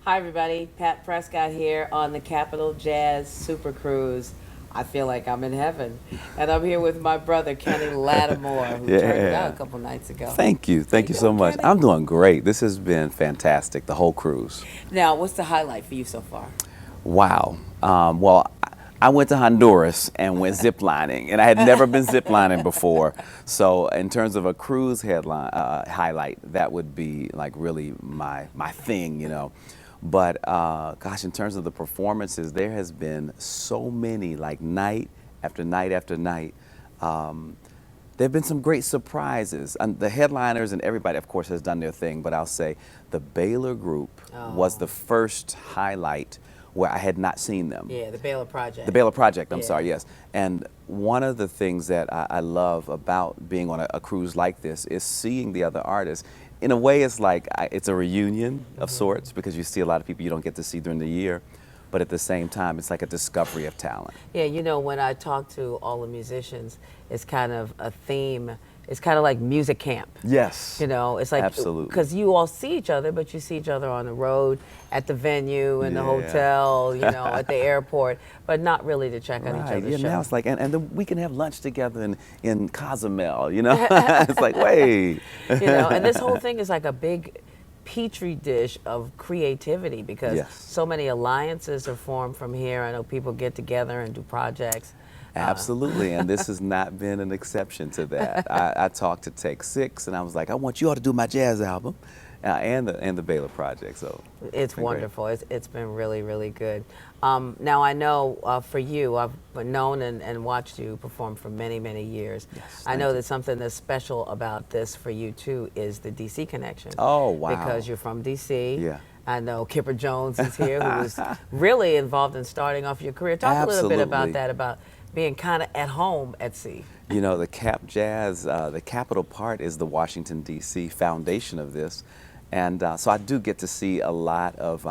Hi, everybody. Pat Prescott here on the Capital Jazz SuperCruise. I feel like I'm in heaven. And I'm here with my brother, Kenny Lattimore, who turned it out Yeah. a couple nights ago. Thank you. How Thank you you so doing, much. Kenny? I'm doing great. This has been fantastic, the whole cruise. Now, what's the highlight for you so far? Wow. I went to Honduras and went ziplining, and I had never been ziplining before. So, in terms of a cruise headline highlight, that would be like really my thing. But gosh, in terms of the performances, there has been so many, like night after night after night. There have been some great surprises. And the headliners and everybody, of course, has done their thing, but I'll say the Baylor Group was Oh, the first highlight where I had not seen them. yeah, the Baylor Project. The Baylor Project, I'm Yeah. sorry, yes. And one of the things that I love about being on a cruise like this is seeing the other artists. In a way, it's like it's a reunion of sorts because you see a lot of people you don't get to see during the year. But at the same time, it's like a discovery of talent. Yeah, when I talk to all the musicians, it's kind of a theme. It's kind of like music camp. Yes. It's like, Absolutely. because you all see each other, but you see each other on the road, at the venue, in the Yeah. hotel, at the airport, but not really to check on each Right, other's yeah, show. now it's like, and then we can have lunch together in Cozumel. It's like, wait. And this whole thing is like a big petri dish of creativity because Yes. so many alliances are formed from here. I know people get together and do projects. Absolutely, and this has not been an exception to that. I talked to Take Six, and I was like, I want you all to do my jazz album, and the Baylor Project. So It's been great. wonderful. It's been really, really good. Now, I know for you, I've known and watched you perform for many, many years. Yes, I thank know you. that something that's special about this for you, too, is the D.C. connection. Oh, wow. Because you're from D.C. Yeah. I know Kipper Jones is here, who was really involved in starting off your career. Talk a little bit about Absolutely. that, about being kind of at home at sea. The Cap Jazz, the capital part is the Washington, D.C. foundation of this. And so I do get to see a lot of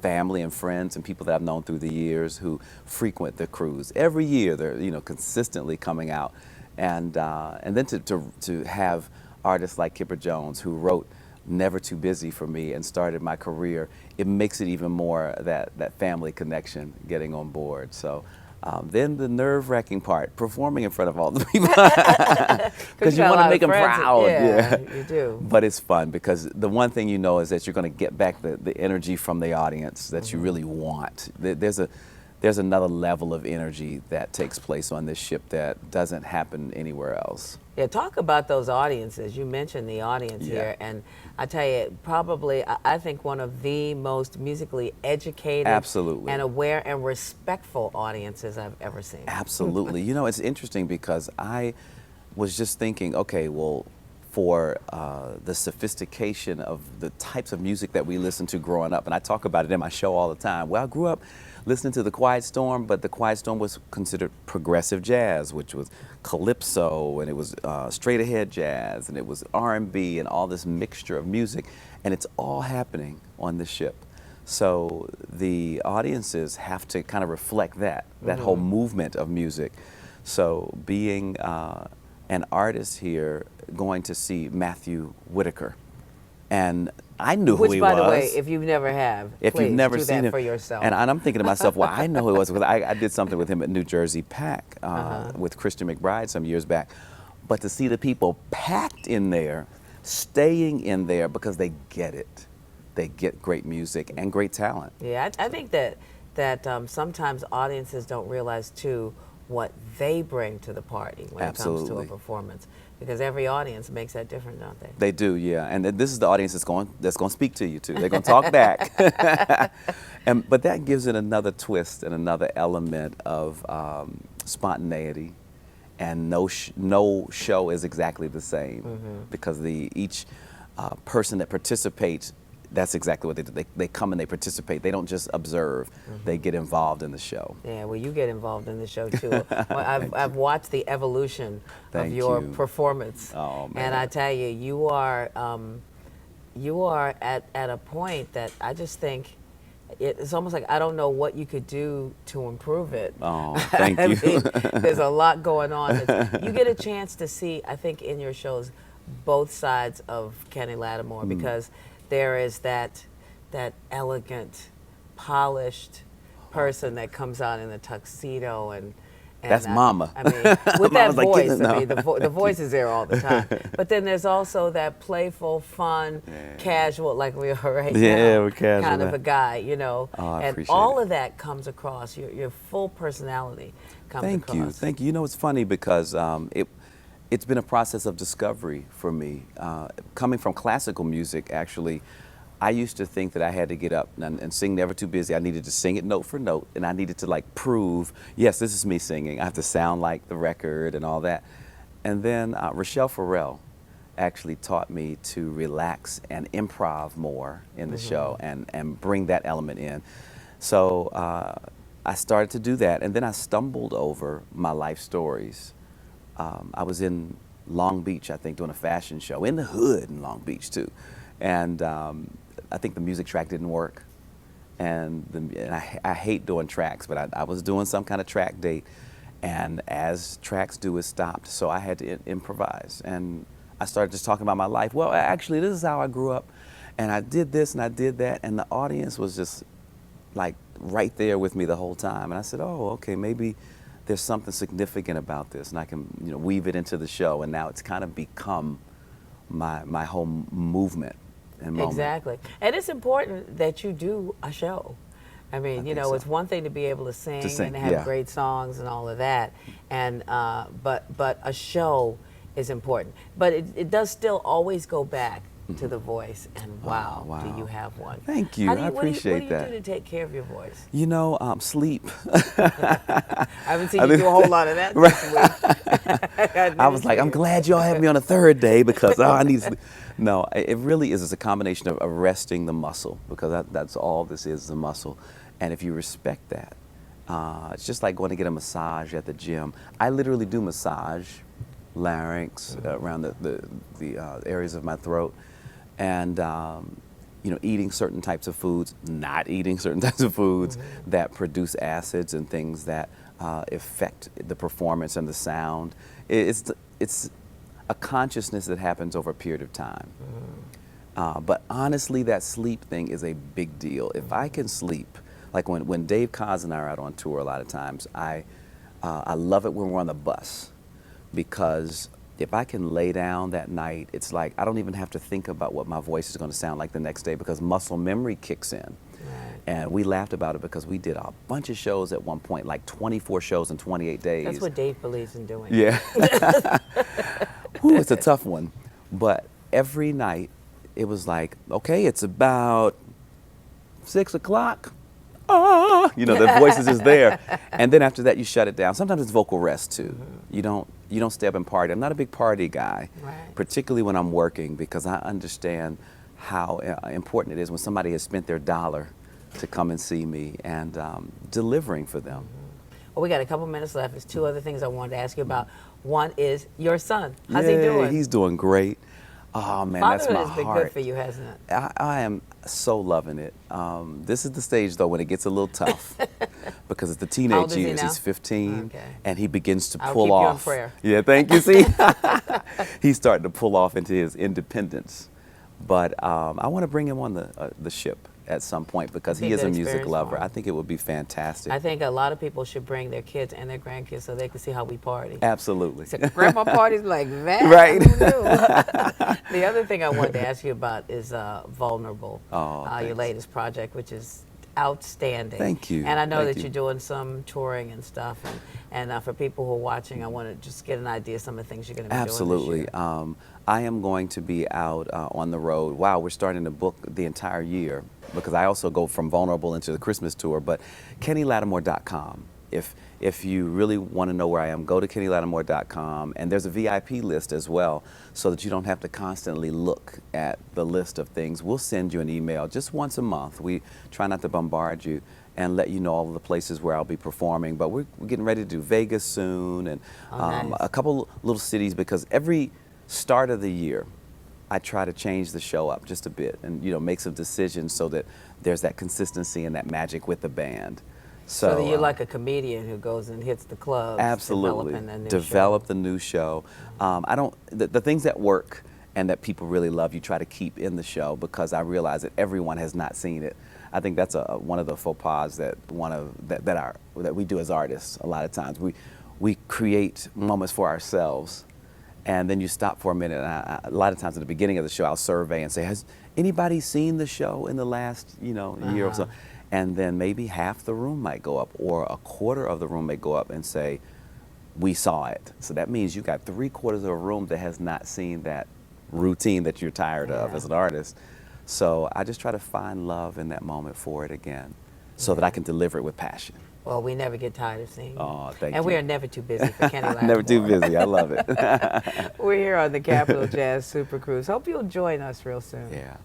family and friends and people that I've known through the years who frequent the cruise. Every year they're, consistently coming out. And then to have artists like Kipper Jones, who wrote Never Too Busy for me and started my career, it makes it even more that family connection getting on board. So. Then the nerve-wracking part, performing in front of all the people, because you got a want lot to of make them friends. proud. Yeah, you do. But it's fun because the one thing you know is that you're going to get back the energy from the audience that you really want. There's another level of energy that takes place on this ship that doesn't happen anywhere else. Yeah, talk about those audiences. You mentioned the audience Yeah. here, and I tell you, probably, I think one of the most musically educated, Absolutely. and aware and respectful audiences I've ever seen. Absolutely. It's interesting because I was just thinking, okay, well, for the sophistication of the types of music that we listen to growing up, and I talk about it in my show all the time. Well, I grew up listening to the Quiet Storm, but the Quiet Storm was considered progressive jazz, which was calypso, and it was straight ahead jazz, and it was R&B, and all this mixture of music, and it's all happening on the ship. So the audiences have to kind of reflect that whole movement of music. So being an artist here, going to see Matthew Whitaker, and I knew who he Which, by was. the way, if you never have, If please you've never do seen that him, for yourself. and I'm thinking to myself, well, I know who it was because I did something with him at New Jersey Pack with Christian McBride some years back. But to see the people packed in there, staying in there because they get it, they get great music and great talent. Yeah, I think that sometimes audiences don't realize, too, what they bring to the party when it comes to a Absolutely. performance. Because every audience makes that different, don't they? They do, yeah. And this is the audience that's going to speak to you too. They're going to talk back. But that gives it another twist and another element of spontaneity. And no show is exactly the same because each person that participates, that's exactly what they do. They come and they participate. They don't just observe. They get involved in the show. Yeah, well, you get involved in the show too. Well, I've watched the evolution of Thank your you. performance, Oh, man. and I tell you, you are at a point that I just think it's almost like I don't know what you could do to improve it. Oh, thank I you. mean, there's a lot going on. You get a chance to see, I think, in your shows, both sides of Kenny Lattimore because there is that that elegant, polished person that comes out in a tuxedo and That's Mama. I mean, with that Mama's like, voice, "Get in I mean, there." the voice is there all the time. But then there's also that playful, fun, casual, like we are right now, Yeah, we're casual, kind of man. a guy, you know. Oh, I and appreciate all it. of that comes across. Your full personality comes Thank you, across. thank you. You know, it's funny because it's been a process of discovery for me. Coming from classical music, actually, I used to think that I had to get up and sing Never Too Busy. I needed to sing it note for note, and I needed to like prove, yes, this is me singing. I have to sound like the record and all that. And then Rochelle Farrell actually taught me to relax and improv more in the show and bring that element in. So I started to do that, and then I stumbled over my life stories. I was in Long Beach, I think, doing a fashion show, in the hood in Long Beach, too. And I think the music track didn't work. And I hate doing tracks, but I was doing some kind of track date. And as tracks do, it stopped. So I had to improvise. And I started just talking about my life. Well, actually, this is how I grew up. And I did this and I did that. And the audience was just like right there with me the whole time. And I said, oh, okay, maybe there's something significant about this. And I can, weave it into the show. And now it's kind of become my whole movement and moment. Exactly. And it's important that you do a show. I mean, so. it's one thing to be able to sing and to have yeah. great songs and all of that, and but a show is important. But it does still always go back to the voice. And wow, wow. do you have one? Thank you. I appreciate that. What do you do to take care of your voice? Sleep. I haven't seen you do a whole lot of that this week. I was like, I'm glad y'all have me on a third day because I need sleep. No, it really is. It's a combination of arresting the muscle, because that's all this is, the muscle. And if you respect that, it's just like going to get a massage at the gym. I literally do massage larynx around the areas of my throat, and eating certain types of foods, not eating certain types of foods that produce acids and things that affect the performance and the sound. It's a consciousness that happens over a period of time. But honestly, that sleep thing is a big deal. If I can sleep, like when Dave Koz and I are out on tour a lot of times, I love it when we're on the bus, because if I can lay down that night, it's like I don't even have to think about what my voice is going to sound like the next day, because muscle memory kicks in. Right. And we laughed about it because we did a bunch of shows at one point, like 24 shows in 28 days. That's what Dave believes in doing. Yeah. Whew, it's a tough one. But every night, it was like, okay, it's about 6 o'clock. The voice is just there. And then after that, you shut it down. Sometimes it's vocal rest, too. You don't stay up and party. I'm not a big party guy, particularly when I'm working, because I understand how important it is when somebody has spent their dollar to come and see me, and delivering for them. Well, we got a couple minutes left. There's two other things I wanted to ask you about. One is your son. How's he doing? He's doing great. Oh, man, that's my Fatherhood has been heart. good for you, hasn't it? I am so loving it. This is the stage, though, when it gets a little tough, because it's the How old teenage is he years. now? He's 15, Okay. and he begins to I'll pull keep you in off. prayer. Yeah, thank you. See, he's starting to pull off into his independence. But I want to bring him on the ship at some point, because he is a music lover. I think it would be fantastic. I think a lot of people should bring their kids and their grandkids so they can see how we party. Absolutely. So grandma parties like that. Right. Who knew? The other thing I wanted to ask you about is Vulnerable, your thanks. latest project, which is outstanding. Thank you. And I know Thank that you. you're doing some touring and stuff. And for people who are watching, I want to just get an idea of some of the things you're going to be Absolutely. doing this year. I am going to be out on the road. Wow, we're starting to book the entire year, because I also go from Vulnerable into the Christmas tour. But KennyLattimore.com. If you really want to know where I am, go to KennyLattimore.com, and there's a VIP list as well, so that you don't have to constantly look at the list of things. We'll send you an email just once a month. We try not to bombard you, and let you know all of the places where I'll be performing. But we're getting ready to do Vegas soon, and nice. a couple little cities, because every start of the year, I try to change the show up just a bit, and make some decisions so that there's that consistency and that magic with the band. So that you're like a comedian who goes and hits the clubs. Absolutely. Developing a new Develop the new show. The things that work and that people really love, you try to keep in the show, because I realize that everyone has not seen it. I think that's one of the faux pas that we do as artists. A lot of times we create moments for ourselves, and then you stop for a minute. And a lot of times at the beginning of the show, I'll survey and say, has anybody seen the show in the last year or so? And then maybe half the room might go up, or a quarter of the room may go up and say, we saw it. So that means you got 3/4 of a room that has not seen that routine that you're tired of as an artist. So I just try to find love in that moment for it again, so that I can deliver it with passion. Well, we never get tired of seeing you. Oh, thank you. And we are never too busy for Kenny Lattimore. Never too busy. I love it. We're here on the Capitol Jazz Super Cruise. Hope you'll join us real soon. Yeah.